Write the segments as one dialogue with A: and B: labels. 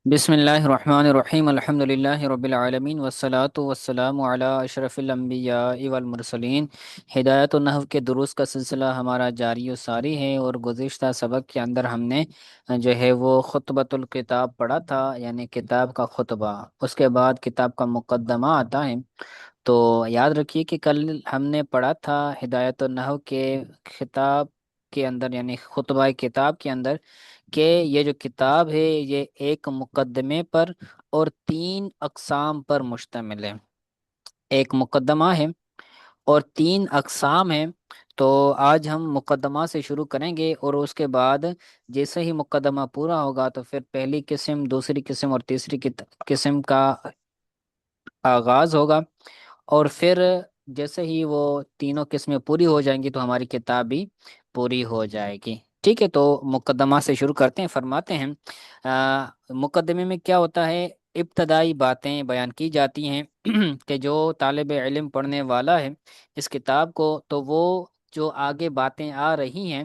A: بسم اللہ الرحمن الرحیم الحمد للہ رب العالمین والصلاة والسلام علی اشرف الانبیاء والمرسلین۔ ہدایت و نحو کے دروس کا سلسلہ ہمارا جاری و ساری ہے، اور گزشتہ سبق کے اندر ہم نے جو ہے وہ خطبۃ الکتاب پڑھا تھا، یعنی کتاب کا خطبہ۔ اس کے بعد کتاب کا مقدمہ آتا ہے۔ تو یاد رکھیے کہ کل ہم نے پڑھا تھا ہدایت النحو کے خطاب کے اندر، یعنی خطبہ کتاب کے اندر، کہ یہ جو کتاب ہے یہ ایک مقدمے پر اور تین اقسام پر مشتمل ہے۔ ایک مقدمہ ہے اور تین اقسام ہیں۔ تو آج ہم مقدمہ سے شروع کریں گے، اور اس کے بعد جیسے ہی مقدمہ پورا ہوگا تو پھر پہلی قسم، دوسری قسم اور تیسری قسم کا آغاز ہوگا۔ اور پھر جیسے ہی وہ تینوں قسمیں پوری ہو جائیں گی تو ہماری کتاب بھی پوری ہو جائے گی۔ ٹھیک ہے، تو مقدمہ سے شروع کرتے ہیں۔ فرماتے ہیں مقدمے میں کیا ہوتا ہے؟ ابتدائی باتیں بیان کی جاتی ہیں کہ جو طالب علم پڑھنے والا ہے اس کتاب کو، تو وہ جو آگے باتیں آ رہی ہیں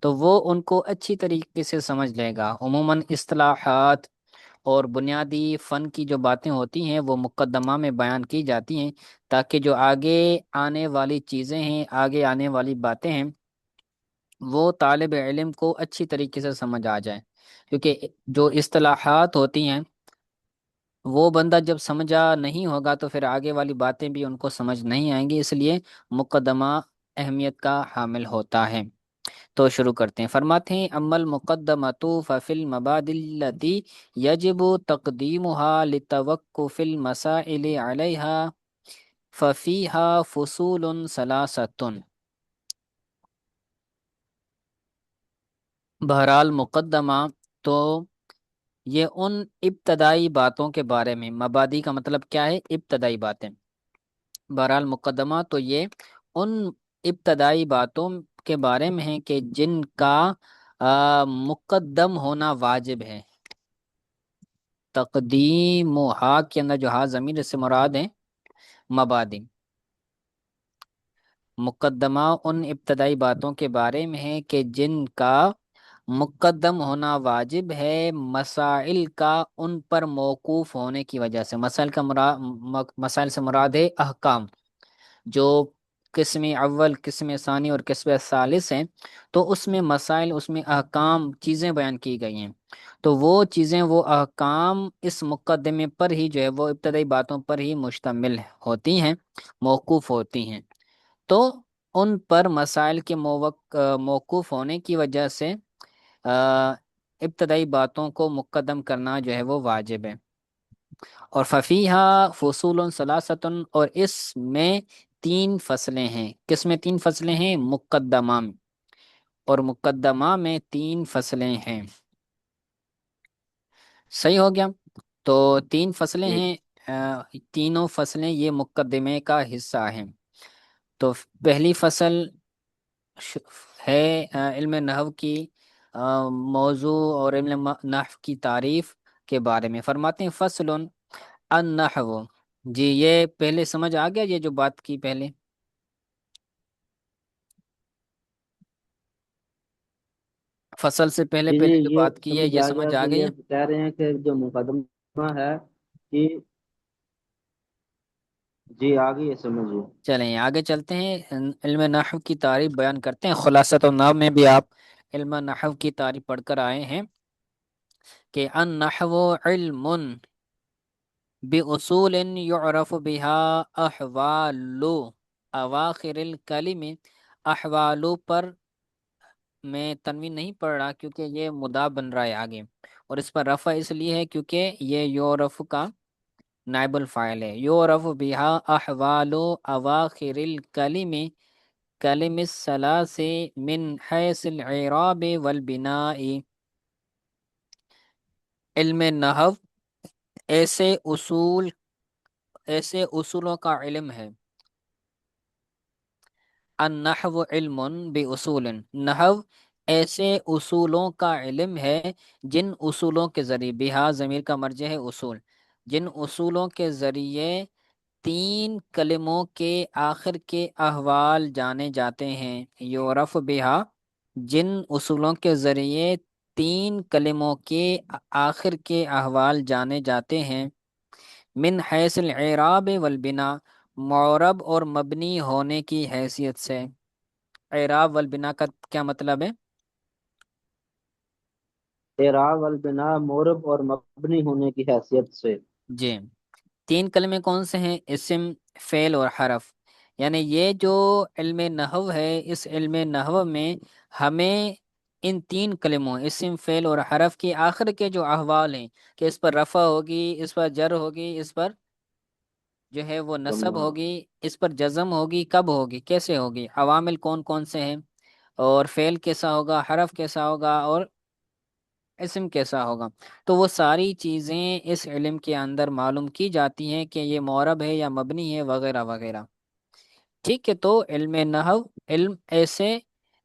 A: تو وہ ان کو اچھی طریقے سے سمجھ لے گا۔ عموماً اصطلاحات اور بنیادی فن کی جو باتیں ہوتی ہیں وہ مقدمہ میں بیان کی جاتی ہیں، تاکہ جو آگے آنے والی چیزیں ہیں، آگے آنے والی باتیں ہیں، وہ طالب علم کو اچھی طریقے سے سمجھ آ جائے۔ کیونکہ جو اصطلاحات ہوتی ہیں وہ بندہ جب سمجھا نہیں ہوگا تو پھر آگے والی باتیں بھی ان کو سمجھ نہیں آئیں گی، اس لیے مقدمہ اہمیت کا حامل ہوتا ہے۔ تو شروع کرتے ہیں۔ فرماتے ہیں امل مقدمۃ ففی المبادی التی یجب تقدیمها لتوقف المسائل علیہا ففیہا فصول ثلاثۃ۔ بہرحال مقدمہ تو یہ ان ابتدائی باتوں کے بارے میں، مبادی کا مطلب کیا ہے؟ ابتدائی باتیں۔ بہرحال مقدمہ تو یہ ان ابتدائی باتوں کے بارے میں ہے کہ جن کا مقدم ہونا واجب ہے۔ تقدیم و ہا کے اندر جو ہا ضمیر سے مراد ہے مبادی۔ مقدمہ ان ابتدائی باتوں کے بارے میں ہے کہ جن کا مقدم ہونا واجب ہے، مسائل کا ان پر موقوف ہونے کی وجہ سے۔ مسائل کا مسائل سے مراد ہے احکام، جو قسم اول، قسم ثانی اور قسم ثالث ہیں، تو اس میں مسائل، اس میں احکام، چیزیں بیان کی گئی ہیں۔ تو وہ چیزیں، وہ احکام اس مقدمے پر ہی جو ہے وہ ابتدائی باتوں پر ہی مشتمل ہوتی ہیں، موقوف ہوتی ہیں۔ تو ان پر مسائل کے موقوف ہونے کی وجہ سے ابتدائی باتوں کو مقدم کرنا جو ہے وہ واجب ہے۔ اور ففیہا فصول ثلاثۃ، اور اس میں تین فصلیں ہیں۔ کس میں تین فصلیں ہیں؟ مقدمہ میں، اور مقدمہ میں تین فصلیں ہیں۔ صحیح ہو گیا؟ تو تین فصلیں
B: جی
A: ہیں، تینوں فصلیں یہ مقدمے کا حصہ ہیں۔ تو پہلی فصل ش- ہے علم نحو کی موضوع اور علم نحو کی تعریف کے بارے میں۔ فرماتے ہیں فصل النحو۔ جی یہ پہلے سمجھ آ گیا، یہ جو بات کی پہلے، فصل سے پہلے
B: جی جی،
A: پہلے جو
B: یہ
A: بات کی ہے
B: سمجھ
A: یہ
B: آ گیا
A: سمجھ آ
B: کہ
A: گئی
B: یہ
A: ہے؟
B: کہہ رہے ہیں کہ جو مقدمہ ہے کہ جی آگے یہ سمجھیے۔
A: چلیں آگے چلتے ہیں، علم نحو کی تعریف بیان کرتے ہیں۔ خلاصۃ النحو میں بھی آپ علم نحو کی تعریف پڑھ کر آئے ہیں کہ النحو علم بأصول يعرف بها احوال اواخر الکلم۔ احوال پر میں تنوین نہیں پڑھ رہا کیونکہ یہ مضاف بن رہا ہے آگے، اور اس پر رفع اس لیے ہے کیونکہ یہ یعرف کا نائب الفاعل ہے۔ یعرف بها احوال اواخر الکلم کلم الثلاث من حیث العراب والبناء۔ علم نحو ایسے اصول، ایسے اصولوں کا علم ہے۔ النحو علم باصول، نحو ایسے اصولوں کا علم ہے جن اصولوں کے ذریعے، بہا ضمیر کا مرجع ہے اصول، جن اصولوں کے ذریعے تین کلموں کے آخر کے احوال جانے جاتے ہیں۔ یعرف بہا، جن اصولوں کے ذریعے تین کلموں کے آخر کے احوال جانے جاتے ہیں، من حیث العراب والبنا، معرب اور مبنی ہونے کی حیثیت سے۔ اعراب والبنا کا کیا مطلب ہے؟
B: اعراب والبنا مورب اور مبنی ہونے کی حیثیت سے۔
A: جی، تین کلمے کون سے ہیں؟ اسم، فعل اور حرف۔ یعنی یہ جو علم نحو ہے، اس علم نحو میں ہمیں ان تین کلموں اسم، فعل اور حرف کے آخر کے جو احوال ہیں، کہ اس پر رفع ہوگی، اس پر جر ہوگی، اس پر جو ہے وہ نصب
B: تمام۔
A: ہوگی، اس پر جزم ہوگی، کب ہوگی، کیسے ہوگی، عوامل کون کون سے ہیں، اور فعل کیسا ہوگا، حرف کیسا ہوگا، اور اسم کیسا ہوگا، تو وہ ساری چیزیں اس علم کے اندر معلوم کی جاتی ہیں کہ یہ معرب ہے یا مبنی ہے، وغیرہ وغیرہ۔ ٹھیک ہے، تو علم نحو، علم ایسے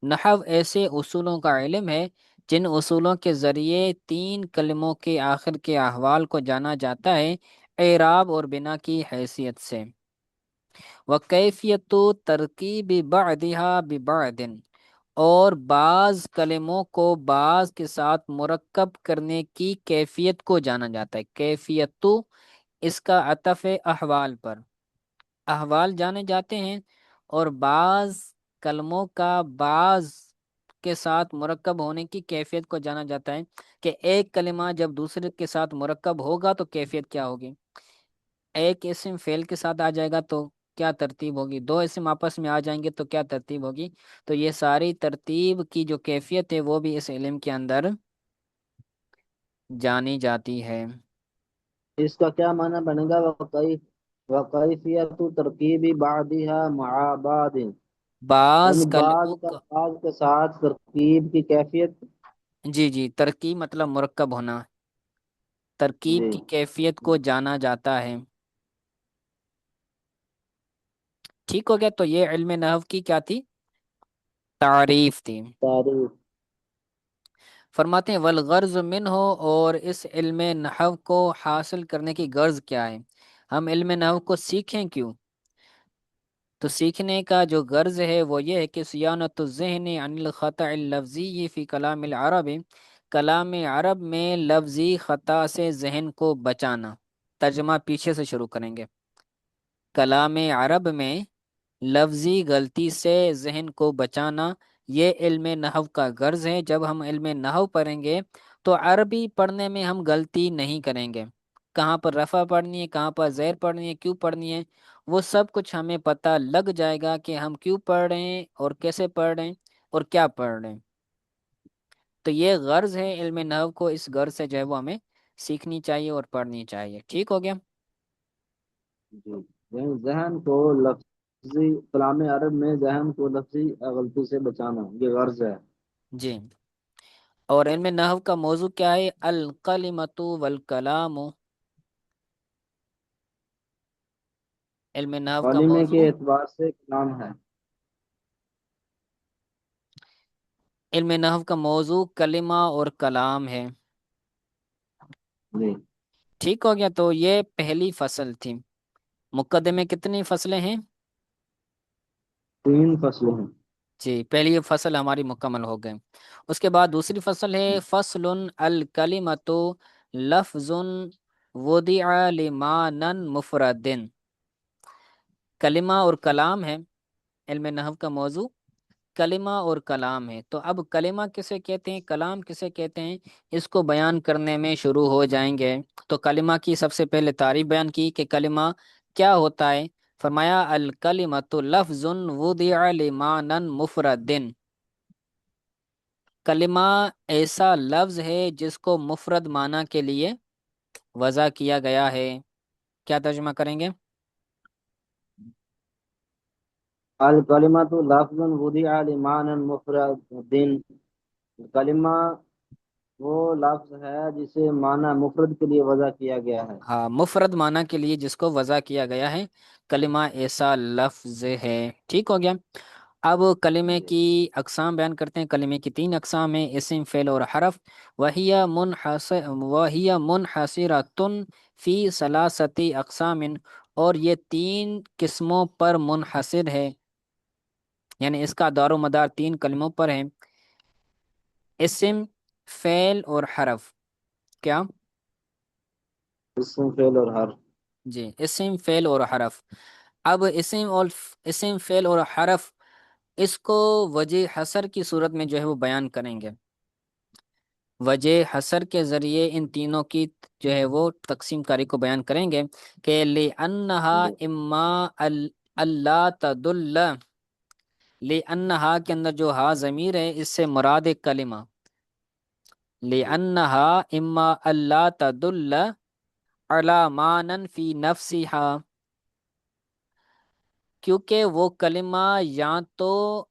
A: نحو ایسے اصولوں کا علم ہے جن اصولوں کے ذریعے تین کلموں کے آخر کے احوال کو جانا جاتا ہے، اعراب اور بنا کی حیثیت سے۔ وکیفیت ترکیب بعدها ببعد، اور بعض کلموں کو بعض کے ساتھ مرکب کرنے کی کیفیت کو جانا جاتا ہے۔ کیفیت تو اس کا عطف ہے احوال پر، احوال جانے جاتے ہیں، اور بعض کلموں کا بعض کے ساتھ مرکب ہونے کی کیفیت کو جانا جاتا ہے، کہ ایک کلمہ جب دوسرے کے ساتھ مرکب ہوگا تو کیفیت کیا ہوگی، ایک اسم فعل کے ساتھ آ جائے گا تو کیا ترتیب ہوگی، دو اسم آپس میں آ جائیں گے تو کیا ترتیب ہوگی، تو یہ ساری ترتیب کی جو کیفیت ہے وہ بھی اس علم کے اندر جانی جاتی ہے۔
B: اس کا کیا معنی بنے گا؟ وکیفیت ترکیب بعدها مع بعض،
A: بعض
B: یعنی بعض
A: کلموں
B: کا
A: کا،
B: بعض کے ساتھ ترکیب کی کیفیت۔
A: جی جی، ترکیب مطلب مرکب ہونا، ترکیب
B: جی،
A: کی کیفیت کو جانا جاتا ہے۔ ٹھیک ہو گیا، تو یہ علم نحو کی کیا تھی؟ تعریف تھی۔
B: تعریف۔
A: فرماتے ہیں والغرض منہ، اور اس علم نحو کو حاصل کرنے کی غرض کیا ہے، ہم علم نحو کو سیکھیں کیوں؟ تو سیکھنے کا جو غرض ہے وہ یہ ہے کہ صیانت الذہن عن الخطأ اللفظی فی کلام العرب، کلام عرب میں لفظی خطا سے ذہن کو بچانا۔ ترجمہ پیچھے سے شروع کریں گے۔ کلام عرب میں لفظی غلطی سے ذہن کو بچانا، یہ علم نحو کا غرض ہے۔ جب ہم علم نحو پڑھیں گے تو عربی پڑھنے میں ہم غلطی نہیں کریں گے، کہاں پر رفع پڑھنی ہے، کہاں پر زیر پڑھنی ہے، کیوں پڑھنی ہے، وہ سب کچھ ہمیں پتہ لگ جائے گا کہ ہم کیوں پڑھ رہے ہیں اور کیسے پڑھ رہے ہیں اور کیا پڑھ رہے ہیں۔ تو یہ غرض ہے علم نحو کو، اس غرض سے جو ہے وہ ہمیں سیکھنی چاہیے اور پڑھنی چاہیے۔ ٹھیک ہو گیا؟
B: جی، یعنی ذہن کو لفظی، کلام عرب میں ذہن کو لفظی غلطی سے بچانا، یہ غرض ہے۔
A: جی، اور علم نحو کا موضوع کیا ہے؟ الکلمۃ والکلام، علم نحو کا
B: کلمے
A: موضوع،
B: کے اعتبار سے کلام ہے۔
A: علم نحو کا موضوع کلمہ اور کلام ہے۔
B: جی،
A: ٹھیک ہو گیا، تو یہ پہلی فصل تھی۔ مقدمے کتنی فصلیں ہیں؟
B: تین فصلیں ہیں۔
A: جی، پہلی فصل ہماری مکمل ہو گئی۔ اس کے بعد دوسری فصل ہے فصل الکلمۃ لفظ وضع لمعنى مفرد، کلمہ اور کلام ہے، علم نحو کا موضوع کلمہ اور کلام ہے۔ تو اب کلمہ کسے کہتے ہیں، کلام کسے کہتے ہیں، اس کو بیان کرنے میں شروع ہو جائیں گے۔ تو کلمہ کی سب سے پہلے تعریف بیان کی کہ کلمہ کیا ہوتا ہے۔ فرمایا الکلمۃ لفظ وضع لمعنى مفرد، کلمہ ایسا لفظ ہے جس کو مفرد معنی کے لیے وضع کیا گیا ہے۔ کیا ترجمہ کریں گے؟
B: الکلمۃ لفظ وضع لمعنى مفرد، کلمہ وہ لفظ ہے جسے معنی مفرد کے لیے وضع کیا گیا ہے۔
A: ہاں، مفرد معنی کے لیے جس کو وضع کیا گیا ہے، کلمہ ایسا لفظ ہے۔ ٹھیک ہو گیا، اب کلمے
B: جی،
A: کی اقسام بیان کرتے ہیں۔ کلمے کی تین اقسام ہیں، اسم، فعل اور حرف۔ وہی منحصرۃ فی ثلاثۃ اقسام، اور یہ تین قسموں پر منحصر ہے، یعنی اس کا دار و مدار تین کلموں پر ہے۔ اسم، فعل اور حرف کیا؟
B: اسم فعل اور حرف۔
A: جی، اسم فعل اور حرف۔ اب اسم فعل اور حرف، اس کو وجہ حصر کی صورت میں جو ہے وہ بیان کریں گے۔ وجہ حصر کے ذریعے ان تینوں کی جو ہے وہ تقسیم کاری کو بیان کریں گے کہ
B: جی
A: لِأَنَّهَا إِمَّا اللہ تدل، لِأَنَّهَا کے اندر جو ہا ضمیر ہے اس سے مراد ایک کلمہ،
B: جی
A: لِأَنَّهَا إِمَّا اللہ تدل علی معنن فی نفسها، کیونکہ وہ کلمہ یا تو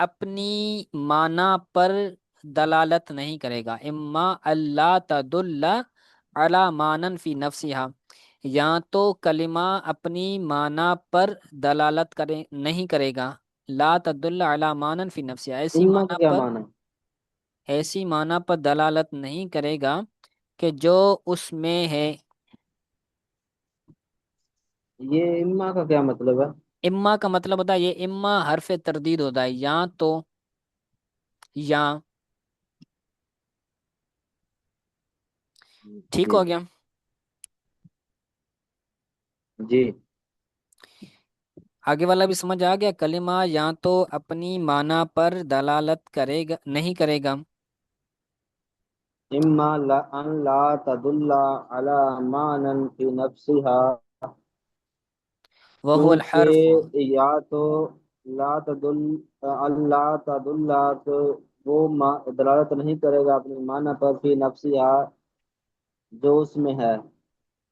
A: اپنی معنی پر دلالت نہیں کرے گا، اما اللہ تدل علی معنن فی نفسها، یا تو کلمہ اپنی معنی پر دلالت نہیں کرے گا، لا تدل علی معنن فی نفسها،
B: اما کا کیا معنی
A: ایسی معنی پر دلالت نہیں کرے گا کہ جو اس میں ہے۔
B: ہے؟ یہ اما کا کیا مطلب ہے؟
A: اما کا مطلب ہوتا ہے، یہ اما حرف تردید ہوتا ہے، یا تو، یا، ٹھیک
B: جی
A: ہو گیا؟
B: جی۔
A: آگے والا بھی سمجھ آ گیا؟ کلمہ یا تو اپنی معنی پر دلالت کرے گا، نہیں کرے گا،
B: اما لا ان لا تدل علی معنی فی نفسها،
A: وہو الحرف۔
B: کیونکہ یا تو لا تدل، اللہ تدل، تو وہ دلالت نہیں کرے گا اپنے معنی پر فی نفسها، جو اس میں ہے،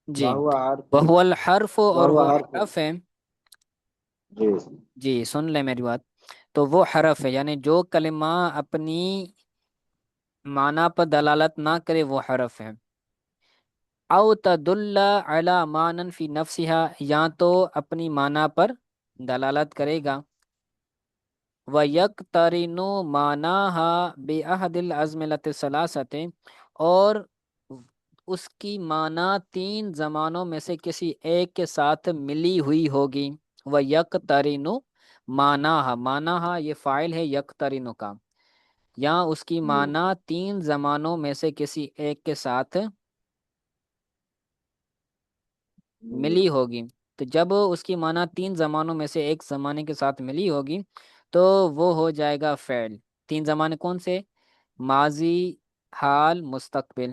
A: جی،
B: واہ حرف،
A: وہو الحرف اور
B: واہ
A: وہ
B: حرف۔
A: حرف ہے۔
B: جی
A: جی سن لے میری بات، تو وہ حرف ہے، یعنی جو کلمہ اپنی معنی پر دلالت نہ کرے وہ حرف ہے۔ او تدل علی معنی فی نفسها، یا تو اپنی معنی پر دلالت کرے گا، وَيَقْتَرِنُ مَعْنَاهَا بِأَحَدِ الْأَزْمِنَةِ الثَّلَاثَةِ، اور اس کی معنی تین زمانوں میں سے کسی ایک کے ساتھ ملی ہوئی ہوگی۔ وَيَقْتَرِنُ مَعْنَاهَا، معناها یہ فاعل ہے یقترن کا، یا اس کی
B: جی
A: معنی تین زمانوں میں سے کسی ایک کے ساتھ
B: جی
A: ملی ہوگی۔ تو جب اس کی معنی تین زمانوں میں سے ایک زمانے کے ساتھ ملی ہوگی تو وہ ہو جائے گا فعل۔ تین زمانے کون سے؟ ماضی، حال، مستقبل۔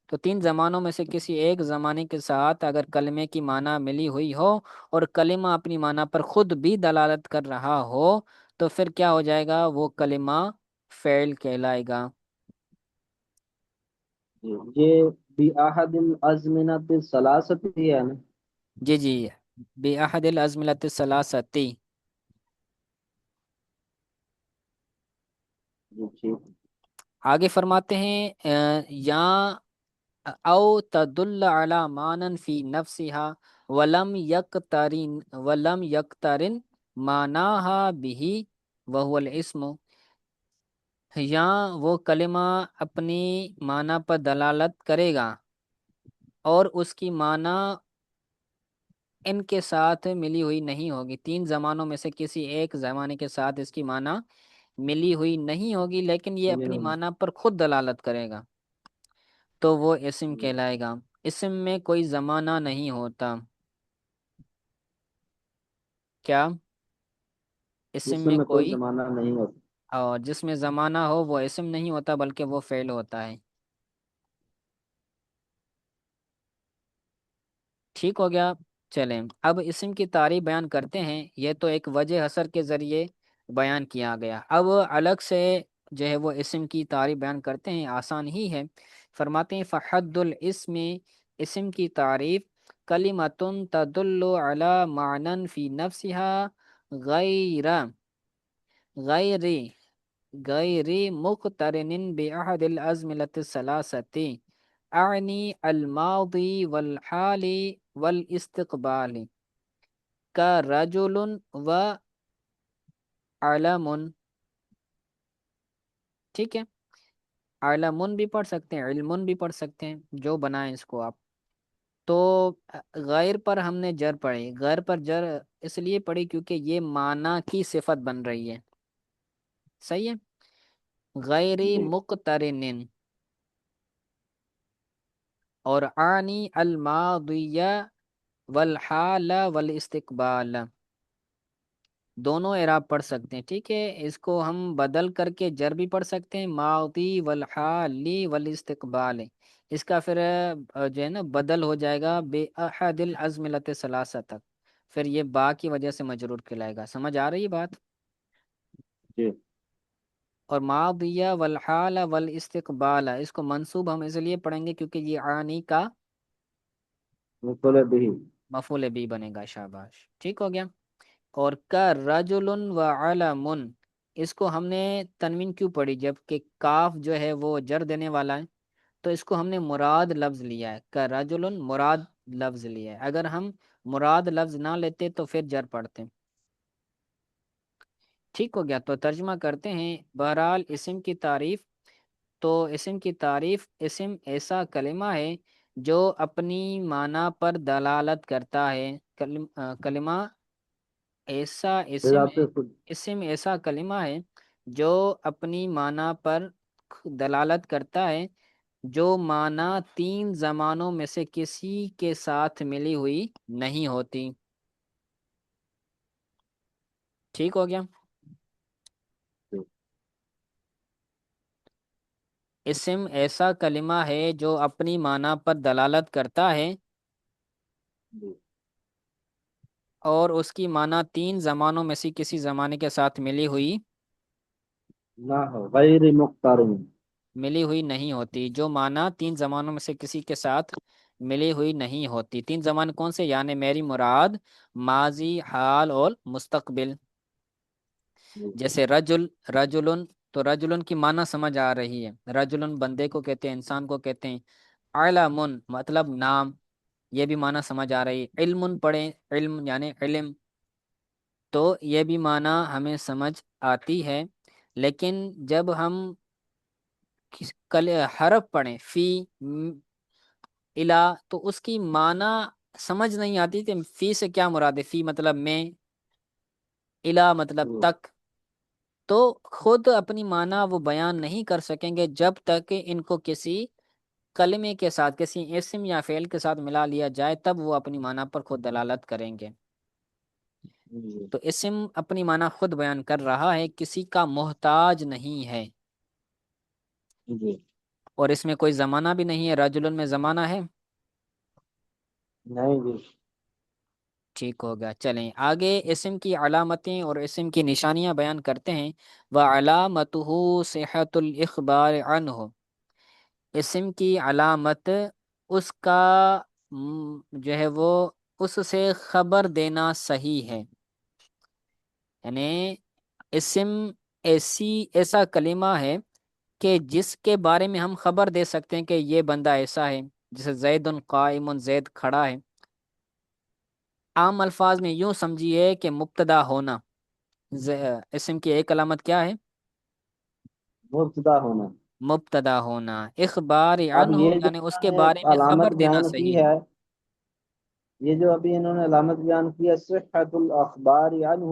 A: تو تین زمانوں میں سے کسی ایک زمانے کے ساتھ اگر کلمے کی معنی ملی ہوئی ہو اور کلمہ اپنی معنی پر خود بھی دلالت کر رہا ہو تو پھر کیا ہو جائے گا؟ وہ کلمہ فعل کہلائے گا۔
B: جی۔ یہ بھی احد الازمنۃ الثلاثۃ ہے نا؟
A: جی جی، بِأَحَدِ الْأَزْمِنَةِ الثَّلَاثَةِ۔
B: جی ٹھیک۔
A: آگے فرماتے ہیں یا او تدل علی معنن فی نفسها ولم یقترن معناها به وهو الاسم، یا وہ کلمہ اپنی معنی پر دلالت کرے گا اور اس کی معنی ان کے ساتھ ملی ہوئی نہیں ہوگی، تین زمانوں میں سے کسی ایک زمانے کے ساتھ اس کی معنی ملی ہوئی نہیں ہوگی، لیکن یہ اپنی معنی پر خود دلالت کرے گا، تو وہ اسم کہلائے گا۔ اسم میں کوئی زمانہ نہیں ہوتا، کیا؟ اسم
B: جس
A: میں
B: میں کوئی
A: کوئی،
B: زمانہ نہیں ہوتا۔
A: اور جس میں زمانہ ہو وہ اسم نہیں ہوتا بلکہ وہ فعل ہوتا ہے۔ ٹھیک ہو گیا؟ چلیں اب اسم کی تعریف بیان کرتے ہیں، یہ تو ایک وجہ حصر کے ذریعے بیان کیا گیا، اب الگ سے جو ہے وہ اسم کی تعریف بیان کرتے ہیں، آسان ہی ہے۔ فرماتے ہیں فحد الاسم، اسم کی تعریف کلمۃ تدل علی معنی فی نفسها غیر غیر غیر مقترن بأحد الازمنة الثلاثة، اعنی الماضی والحال والاستقبال، کا رجل و علم، ٹھیک ہے؟ علمن بھی پڑھ سکتے ہیں، علمن بھی پڑھ سکتے ہیں، جو بنائیں اس کو آپ۔ تو غیر پر ہم نے جر پڑھی، غیر پر جر اس لیے پڑھی کیونکہ یہ معنی کی صفت بن رہی ہے، صحیح ہے؟ غیر
B: جی
A: مقترن، اور آنی الماضیہ والحال والاستقبال، دونوں اعراب پڑھ سکتے ہیں، ٹھیک ہے، اس کو ہم بدل کر کے جر بھی پڑھ سکتے ہیں، ماضی والحالی والاستقبال، اس کا پھر جو ہے نا بدل ہو جائے گا بے احد الازملت ثلاثہ تک، پھر یہ با کی وجہ سے مجرور کہلائے گا، سمجھ آ رہی ہے بات؟
B: جی
A: اور ماضیہ والحال والاستقبال، اس کو منصوب ہم اس لیے پڑھیں گے کیونکہ یہ آنی کا
B: مفعول به.
A: مفعول بھی بنے گا، شاباش، ٹھیک ہو گیا۔ اور کا رجل و علم، اس کو ہم نے تنوین کیوں پڑھی جبکہ کاف جو ہے وہ جر دینے والا ہے، تو اس کو ہم نے مراد لفظ لیا ہے، کا رجل مراد لفظ لیا ہے، اگر ہم مراد لفظ نہ لیتے تو پھر جر پڑھتے، ٹھیک ہو گیا۔ تو ترجمہ کرتے ہیں، بہرحال اسم کی تعریف، تو اسم کی تعریف، اسم ایسا کلمہ ہے جو اپنی معنی پر دلالت کرتا ہے، کلمہ ایسا اسم
B: بذات خود.
A: اسم ایسا کلمہ ہے جو اپنی معنی پر دلالت کرتا ہے، جو معنی تین زمانوں میں سے کسی کے ساتھ ملی ہوئی نہیں ہوتی، ٹھیک ہو گیا۔
B: جی
A: اسم ایسا کلمہ ہے جو اپنی معنی پر دلالت کرتا ہے
B: جی
A: اور اس کی معنی تین زمانوں میں سے کسی زمانے کے ساتھ
B: نہ ہو غیر مقترن.
A: ملی ہوئی نہیں ہوتی، جو معنی تین زمانوں میں سے کسی کے ساتھ ملی ہوئی نہیں ہوتی، تین زمان کون سے؟ یعنی میری مراد ماضی، حال اور مستقبل،
B: جی
A: جیسے رجل، رجلن، تو رجلن کی معنی سمجھ آ رہی ہے، رجلن بندے کو کہتے ہیں، انسان کو کہتے ہیں، علمن مطلب نام، یہ بھی معنی سمجھ آ رہی ہے، علم پڑھیں، علم یعنی علم، تو یہ بھی معنی ہمیں سمجھ آتی ہے، لیکن جب ہم حرف پڑھیں فی، الا، تو اس کی معنی سمجھ نہیں آتی کہ فی سے کیا مراد ہے، فی مطلب میں، الا مطلب
B: جی
A: تک، تو خود اپنی معنی وہ بیان نہیں کر سکیں گے جب تک ان کو کسی کلمے کے ساتھ، کسی اسم یا فعل کے ساتھ ملا لیا جائے، تب وہ اپنی معنی پر خود دلالت کریں گے۔
B: جی
A: تو اسم اپنی معنی خود بیان کر رہا ہے، کسی کا محتاج نہیں ہے،
B: جی
A: اور اس میں کوئی زمانہ بھی نہیں ہے، رجل میں زمانہ ہے،
B: نہیں جی
A: ٹھیک ہوگا۔ چلیں آگے اسم کی علامتیں اور اسم کی نشانیاں بیان کرتے ہیں، وَعَلَامَتُهُ صِحَّةُ الْإِخْبَارِ عَنْهُ، اسم کی علامت اس کا جو ہے وہ اس سے خبر دینا صحیح ہے، یعنی اسم ایسا کلمہ ہے کہ جس کے بارے میں ہم خبر دے سکتے ہیں کہ یہ بندہ ایسا ہے، جیسے زید قائم، زید کھڑا ہے، عام الفاظ میں یوں سمجھیے کہ مبتدا ہونا، اسم کی ایک علامت کیا ہے؟
B: مبتدا ہونا.
A: مبتدا ہونا، اخبار
B: اب
A: عنہ
B: یہ جو
A: یعنی اس کے
B: انہوں نے
A: بارے میں
B: علامت
A: خبر دینا
B: بیان
A: صحیح
B: کی
A: ہے۔
B: ہے، یہ جو ابھی انہوں نے علامت بیان کی ہے صحت الاخبار عنہ،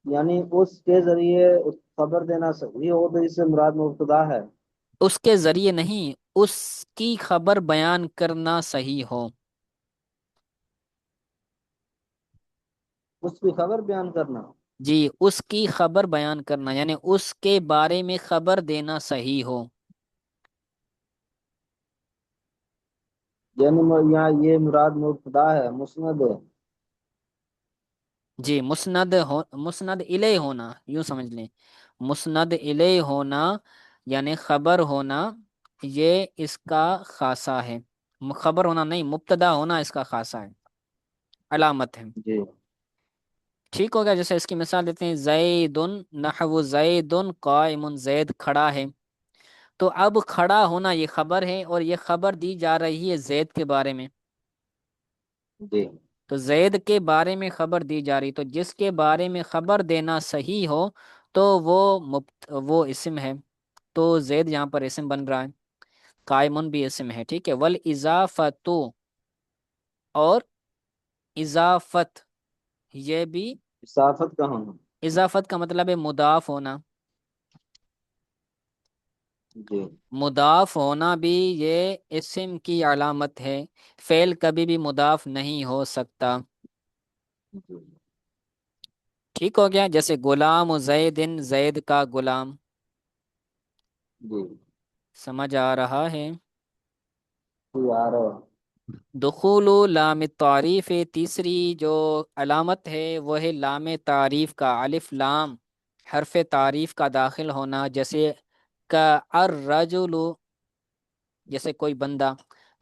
B: یعنی اس کے ذریعے خبر دینا صحیح ہو تو اس سے مراد مبتدا ہے.
A: اس کے ذریعے نہیں، اس کی خبر بیان کرنا صحیح ہو،
B: اس کی خبر بیان کرنا.
A: جی، اس کی خبر بیان کرنا یعنی اس کے بارے میں خبر دینا صحیح ہو،
B: یعنی یہاں یہ مراد مبتدا ہے، مسند ہے.
A: جی، مسند الیہ ہونا، یوں سمجھ لیں، مسند الیہ ہونا یعنی خبر ہونا، یہ اس کا خاصہ ہے، خبر ہونا نہیں، مبتدا ہونا اس کا خاصہ ہے، علامت ہے،
B: جی
A: ٹھیک ہو گیا۔ جیسے اس کی مثال دیتے ہیں، زید نحو زید قائم، زید کھڑا ہے، تو اب کھڑا ہونا یہ خبر ہے، اور یہ خبر دی جا رہی ہے زید کے بارے میں،
B: جی
A: تو زید کے بارے میں خبر دی جا رہی، تو جس کے بارے میں خبر دینا صحیح ہو تو وہ اسم ہے، تو زید یہاں پر اسم بن رہا ہے، قائمن بھی اسم ہے، ٹھیک ہے، والاضافت، اور اضافت، یہ بھی،
B: صافت کا ہونا.
A: اضافت کا مطلب ہے مضاف ہونا،
B: جی
A: مضاف ہونا بھی یہ اسم کی علامت ہے، فعل کبھی بھی مضاف نہیں ہو سکتا۔
B: جی
A: ٹھیک ہو گیا، جیسے غلام و زیدن، زید کا غلام،
B: جی
A: سمجھ آ رہا ہے؟
B: جی آ رہا ہے۔
A: دخول لام تعریف، تیسری جو علامت ہے وہ ہے لام تعریف کا، الف لام حرف تعریف کا داخل ہونا، جیسے کا الرجل، جیسے کوئی بندہ۔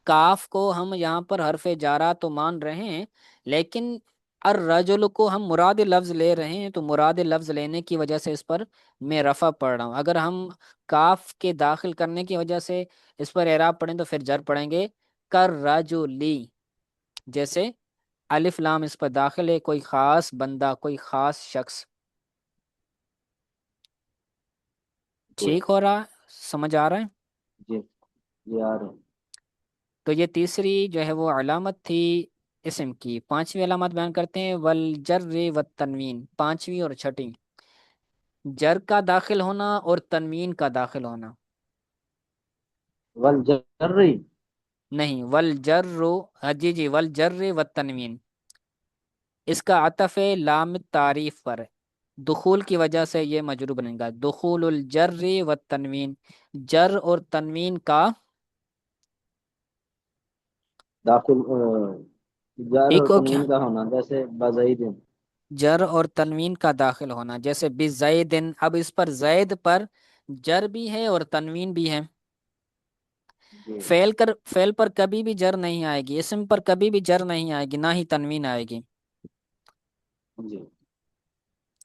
A: کاف کو ہم یہاں پر حرف جارہ تو مان رہے ہیں، لیکن الرجل کو ہم مراد لفظ لے رہے ہیں، تو مراد لفظ لینے کی وجہ سے اس پر میں رفع پڑھ رہا ہوں۔ اگر ہم کاف کے داخل کرنے کی وجہ سے اس پر اعراب پڑھیں تو پھر جر پڑھیں گے کر رجلی، جیسے الف لام اس پر داخل ہے، کوئی خاص بندہ، کوئی خاص شخص۔
B: جی
A: ٹھیک ہو رہا، سمجھ آ رہا ہے؟
B: جی جی آ رہا ہے۔
A: تو یہ تیسری جو ہے وہ علامت تھی اسم کی۔ پانچویں علامت بیان کرتے ہیں، والجر والتنوین، پانچویں اور چھٹی، جر کا داخل ہونا اور تنوین کا داخل ہونا۔
B: والجری،
A: نہیں، والجر، ہاں جی جی، والجر والتنوین، اس کا عطف ہے لام تعریف پر، دخول کی وجہ سے یہ مجرور بنے گا، دخول الجر والتنوین، جر اور تنوین کا۔
B: داخل جار اور
A: ٹھیک ہو کیا؟
B: تنوین کا ہونا، جیسے بزعید۔
A: جر اور تنوین کا داخل ہونا، جیسے بزیدن، اب اس پر زید پر جر بھی ہے اور تنوین بھی ہے۔
B: جی
A: فعل پر کبھی بھی جر نہیں آئے گی، اسم پر کبھی بھی جر نہیں آئے گی، نہ ہی تنوین آئے گی۔
B: جی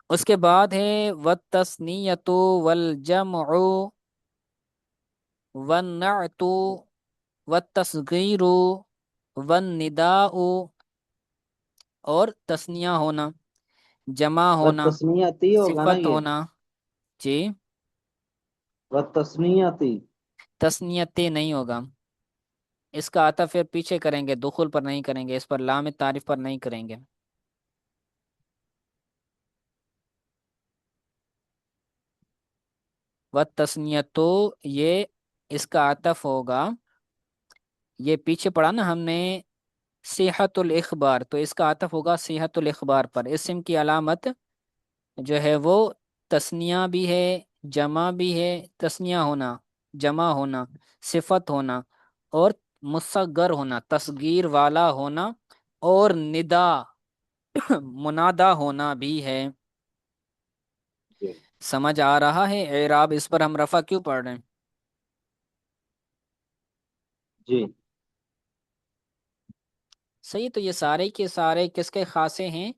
A: اس کے بعد ہے والتثنیۃ والجمع والنعت والتصغیر والنداء، اور تثنیہ ہونا، جمع ہونا،
B: والتسنیاتی ہوگا نا
A: صفت
B: یہ؟
A: ہونا۔ جی،
B: والتسنیاتی،
A: تثنیتے نہیں ہوگا، اس کا عطف پھر پیچھے کریں گے، دخول پر نہیں کریں گے، اس پر لام تعریف پر نہیں کریں گے۔ والتثنیۃ، یہ اس کا عطف ہوگا، یہ پیچھے پڑھا نا ہم نے صیحت الاخبار، تو اس کا عطف ہوگا صیحت الاخبار پر۔ اسم کی علامت جو ہے وہ تثنیہ بھی ہے، جمع بھی ہے، تثنیہ ہونا، جمع ہونا، صفت ہونا، اور مصغر ہونا، تصغیر والا ہونا، اور ندا منادا ہونا بھی ہے۔
B: جی
A: سمجھ آ رہا ہے؟ اعراب اس پر ہم رفع کیوں پڑھ رہے ہیں؟
B: جی
A: صحیح، تو یہ سارے کے سارے کس کے خاصے ہیں؟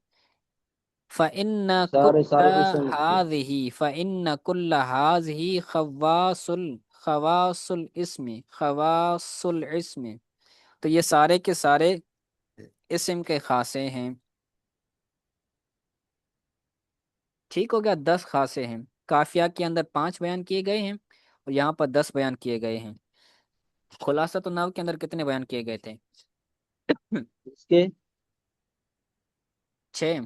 A: فَإِنَّ
B: سارے
A: كُلَّ
B: سارے اسم کے۔
A: هَذِهِ فَإِنَّ كُلَّ هَذِهِ خواص الاسم، خواص الاسم، تو یہ سارے کے سارے اسم کے خاصے ہیں۔ ٹھیک ہو گیا، 10 خاصے ہیں، کافیہ کے اندر 5 بیان کیے گئے ہیں اور یہاں پر 10 بیان کیے گئے ہیں۔ خلاصۃ النحو کے اندر کتنے بیان کیے گئے تھے؟
B: اس کے
A: 6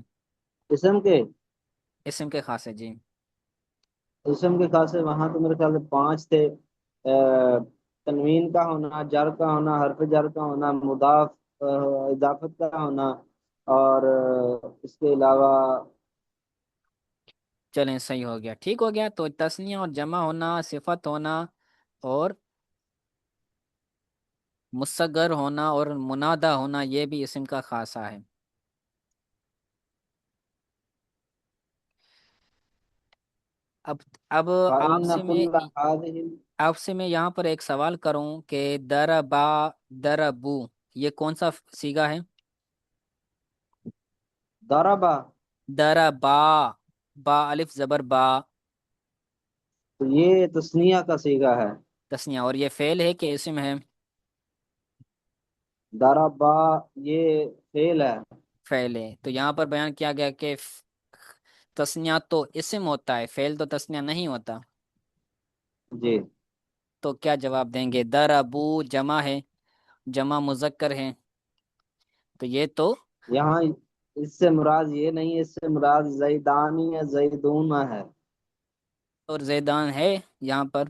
B: اسم کے،
A: اسم کے خاصے، جی۔
B: اسم کے خاصے وہاں تو میرے خیال سے 5 تھے۔ تنوین کا ہونا، جر کا ہونا، حرف جر کا ہونا، مضاف اضافت کا ہونا، اور اس کے علاوہ
A: چلیں، صحیح ہو گیا، ٹھیک ہو گیا، تو تثنیہ اور جمع ہونا، صفت ہونا، اور مصغر ہونا، اور منادہ ہونا، یہ بھی اسم کا خاصہ ہے۔ اب اب
B: فَإِنَّ كُلَّ هَذِهِ
A: آپ سے میں یہاں پر ایک سوال کروں کہ دربا، دربو، یہ کون سا سیگا ہے؟
B: ضربہ،
A: دربا، با الف زبر با،
B: تو یہ تسنیہ کا صیغہ ہے۔
A: تسنیہ، اور یہ فعل ہے کہ اسم ہے؟
B: ضربہ یہ فعل ہے۔
A: فعل ہے، تو یہاں پر بیان کیا گیا کہ تسنیہ تو اسم ہوتا ہے، فعل تو تسنیہ نہیں ہوتا،
B: جی
A: تو کیا جواب دیں گے؟ دربو جمع ہے، جمع مذکر ہے، تو یہ تو،
B: یہاں اس سے مراد یہ نہیں، اس سے مراد زیدانی یا زیدون ہے۔
A: اور زیدان ہے یہاں پر،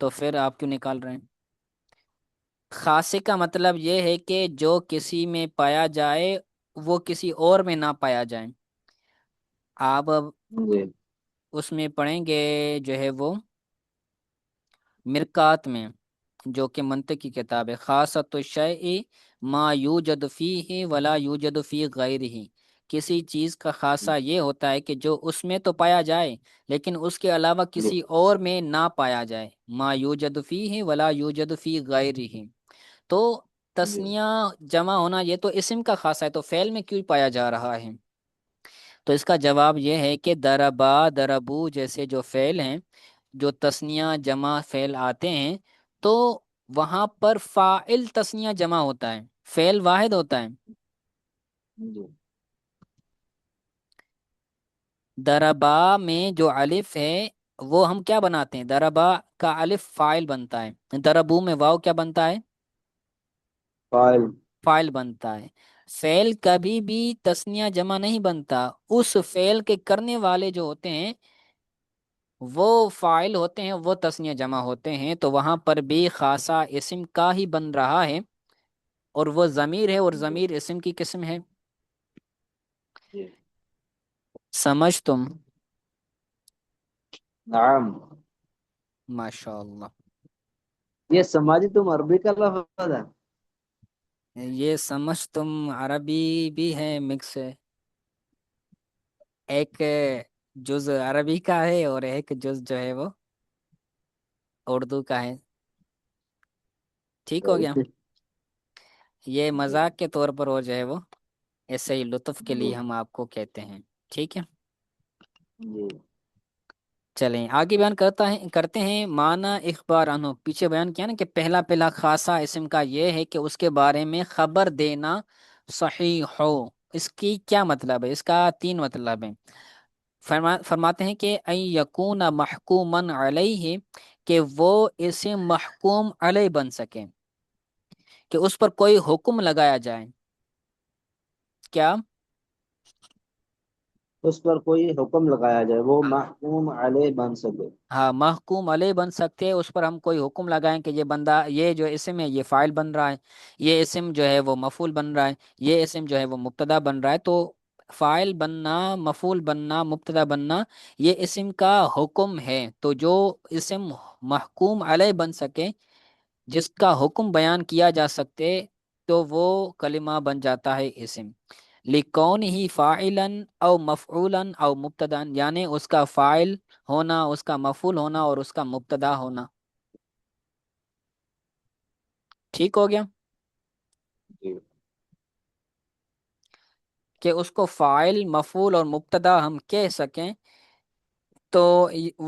A: تو پھر آپ کیوں نکال رہے ہیں؟ خاصے کا مطلب یہ ہے کہ جو کسی میں پایا جائے وہ کسی اور میں نہ پایا جائے۔ آپ اب
B: جی
A: اس میں پڑھیں گے جو ہے وہ مرکات میں، جو کہ منطق کی کتاب ہے، خاصۃ الشیء ما یوجد فیہ ولا یوجد فی غیرہ۔ کسی چیز کا خاصہ یہ ہوتا ہے کہ جو اس میں تو پایا جائے لیکن اس کے علاوہ
B: جی
A: کسی اور میں نہ پایا جائے، ما یوجد فیہ ولا یوجد فی غیرہ۔ تو
B: جی
A: تسنیہ جمع ہونا یہ تو اسم کا خاصہ ہے، تو فعل میں کیوں پایا جا رہا ہے؟ تو اس کا جواب یہ ہے کہ دربا دربو جیسے جو فعل ہیں، جو تسنیہ جمع فعل آتے ہیں، تو وہاں پر فاعل تسنیہ جمع ہوتا ہے، فعل واحد ہوتا ہے۔
B: جی
A: دربا میں جو الف ہے وہ ہم کیا بناتے ہیں؟ دربا کا الف فاعل بنتا ہے، دربو میں واو کیا بنتا ہے؟
B: فائل
A: فاعل بنتا ہے۔ فعل کبھی بھی تسنیہ جمع نہیں بنتا، اس فعل کے کرنے والے جو ہوتے ہیں وہ فاعل ہوتے ہیں، وہ تسنیہ جمع ہوتے ہیں، تو وہاں پر بھی خاصا اسم کا ہی بن رہا ہے، اور وہ ضمیر ہے، اور
B: جی
A: ضمیر اسم کی قسم ہے۔
B: جی
A: سمجھ تم؟
B: نعم۔
A: ماشاء اللہ۔
B: یہ سماجی تم عربی کا لفظ ہے؟
A: یہ سمجھ تم عربی بھی ہے، مکس ہے، ایک جز عربی کا ہے اور ایک جز جو ہے وہ اردو کا ہے۔ ٹھیک ہو گیا؟ یہ
B: جی
A: مذاق کے طور پر ہو جو ہے وہ ایسے ہی لطف کے
B: جی
A: لیے ہم آپ کو کہتے ہیں، ٹھیک ہے؟
B: جی
A: چلیں آگے بیان کرتے ہیں معنی اخبار عنہ۔ پیچھے بیان کیا نا کہ پہلا پہلا خاصہ اسم کا یہ ہے کہ اس کے بارے میں خبر دینا صحیح ہو۔ اس کی کیا مطلب ہے؟ اس کا تین مطلب ہے۔ فرماتے ہیں کہ ان یکون محکوما علیہ، کہ وہ اسم محکوم علیہ بن سکے، کہ اس پر کوئی حکم لگایا جائے۔ کیا؟
B: اس پر کوئی حکم لگایا جائے، وہ محکوم علیہ بن سکے۔
A: ہاں، محکوم علیہ بن سکتے ہیں، اس پر ہم کوئی حکم لگائیں کہ یہ بندہ، یہ جو اسم ہے یہ فاعل بن رہا ہے، یہ اسم جو ہے وہ مفعول بن رہا ہے، یہ اسم جو ہے وہ مبتدا بن رہا ہے۔ تو فاعل بننا، مفعول بننا، مبتدا بننا، یہ اسم کا حکم ہے۔ تو جو اسم محکوم علیہ بن سکے، جس کا حکم بیان کیا جا سکتے، تو وہ کلمہ بن جاتا ہے اسم۔ لکون ہی فاعلا او مفعولا او مبتدا، یعنی اس کا فاعل ہونا، اس کا مفعول ہونا، اور اس کا مبتدا ہونا۔ ٹھیک ہو گیا؟
B: جی
A: کہ اس کو فاعل، مفعول اور مبتدا ہم کہہ سکیں، تو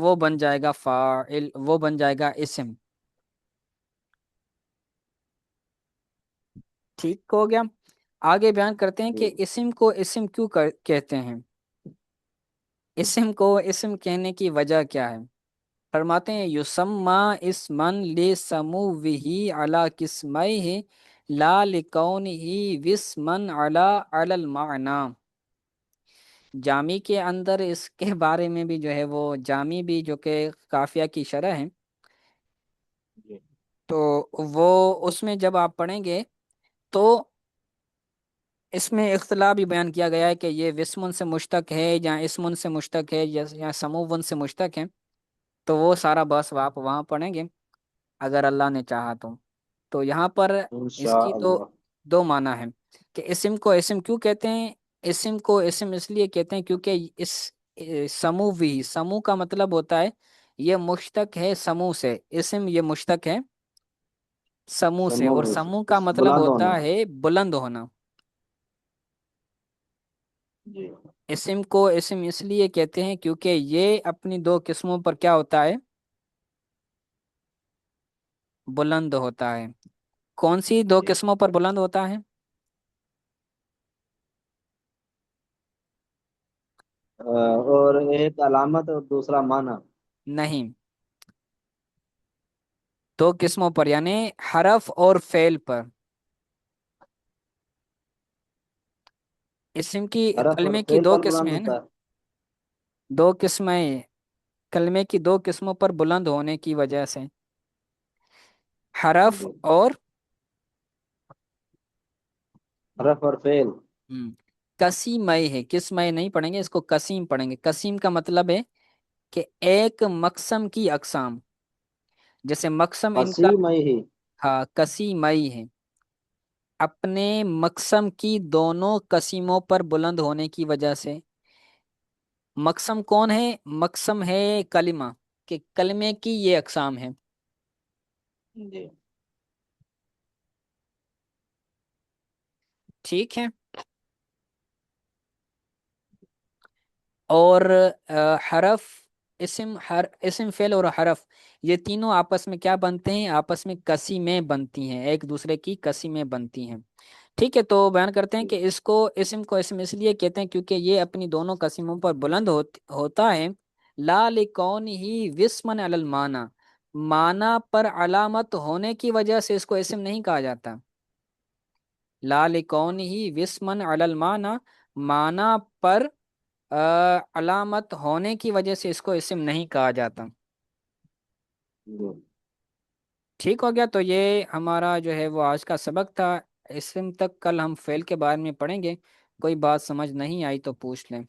A: وہ بن جائے گا فاعل، وہ بن جائے گا اسم۔ ٹھیک ہو گیا؟ آگے بیان کرتے ہیں
B: جی
A: کہ اسم کو اسم کیوں کہتے ہیں، اسم کو اسم کہنے کی وجہ کیا ہے؟ فرماتے ہیں یسمى اسمن لسموه علی قسمہ لا لکونہ وسمن علی المعنی۔ جامی کے اندر اس کے بارے میں بھی جو ہے وہ جامی بھی جو کہ قافیہ کی شرح ہے،
B: جی
A: تو وہ اس میں جب آپ پڑھیں گے تو اس میں اختلاف بھی بیان کیا گیا ہے کہ یہ وسمن سے مشتق ہے یا اسمن سے مشتق ہے یا سموون سے مشتق ہے، تو وہ سارا بس آپ وہاں پڑھیں گے اگر اللہ نے چاہا تو یہاں پر اس کی تو
B: انشاءاللہ۔
A: دو معنی ہیں کہ اسم کو اسم کیوں کہتے ہیں۔ اسم کو اسم اس لیے کہتے ہیں کیونکہ اس سمو بھی، سمو کا مطلب ہوتا ہے یہ مشتق ہے سمو سے، اسم یہ مشتق ہے سمو سے، اور
B: سمو
A: سمو کا مطلب
B: بلند ہونا۔
A: ہوتا ہے بلند ہونا۔
B: جی
A: اسم کو اسم اس لیے کہتے ہیں کیونکہ یہ اپنی دو قسموں پر کیا ہوتا ہے؟ بلند ہوتا ہے۔ کون سی دو
B: جی
A: قسموں پر بلند ہوتا ہے؟
B: اور ایک علامت اور دوسرا معنی۔
A: نہیں، دو قسموں پر یعنی حرف اور فعل پر۔ اسم کی،
B: حرف اور
A: کلمے کی
B: فعل
A: دو
B: پر بلند
A: قسمیں ہیں نا،
B: ہوتا ہے۔
A: دو قسمیں کلمے کی دو قسموں پر بلند ہونے کی وجہ سے، حرف
B: جی،
A: اور
B: حرف اور فعل۔
A: کسیم مئی ہے، کس مئی نہیں پڑھیں گے، اس کو کسیم پڑھیں گے۔ کسیم کا مطلب ہے کہ ایک مقسم کی اقسام، جیسے مقسم ان کا،
B: قسیم ہی۔
A: ہاں کسیم مئی ہے، اپنے مقسم کی دونوں قسیموں پر بلند ہونے کی وجہ سے۔ مقسم کون ہے؟ مقسم ہے کلمہ، کہ کلمے کی یہ اقسام ہیں،
B: جی
A: ٹھیک ہے۔ اور حرف، اسم فعل اور حرف، یہ تینوں آپس میں کیا بنتے ہیں؟ آپس میں کسی میں بنتی ہیں، ایک دوسرے کی کسی میں بنتی ہیں، ٹھیک ہے۔ تو بیان کرتے ہیں کہ اس کو اسم اس لیے کہتے ہیں کیونکہ یہ اپنی دونوں قسموں پر بلند ہوتا ہے، لا لکون ہی وسمن علی المعنی، معنی پر علامت ہونے کی وجہ سے اس کو اسم نہیں کہا جاتا، لا لکون ہی وسمن علی المعنی، معنی پر علامت ہونے کی وجہ سے اس کو اسم نہیں کہا جاتا،
B: جی
A: ٹھیک ہو گیا۔ تو یہ ہمارا جو ہے وہ آج کا سبق تھا، اسم تک کل ہم فعل کے بارے میں پڑھیں گے، کوئی بات سمجھ نہیں آئی تو پوچھ لیں۔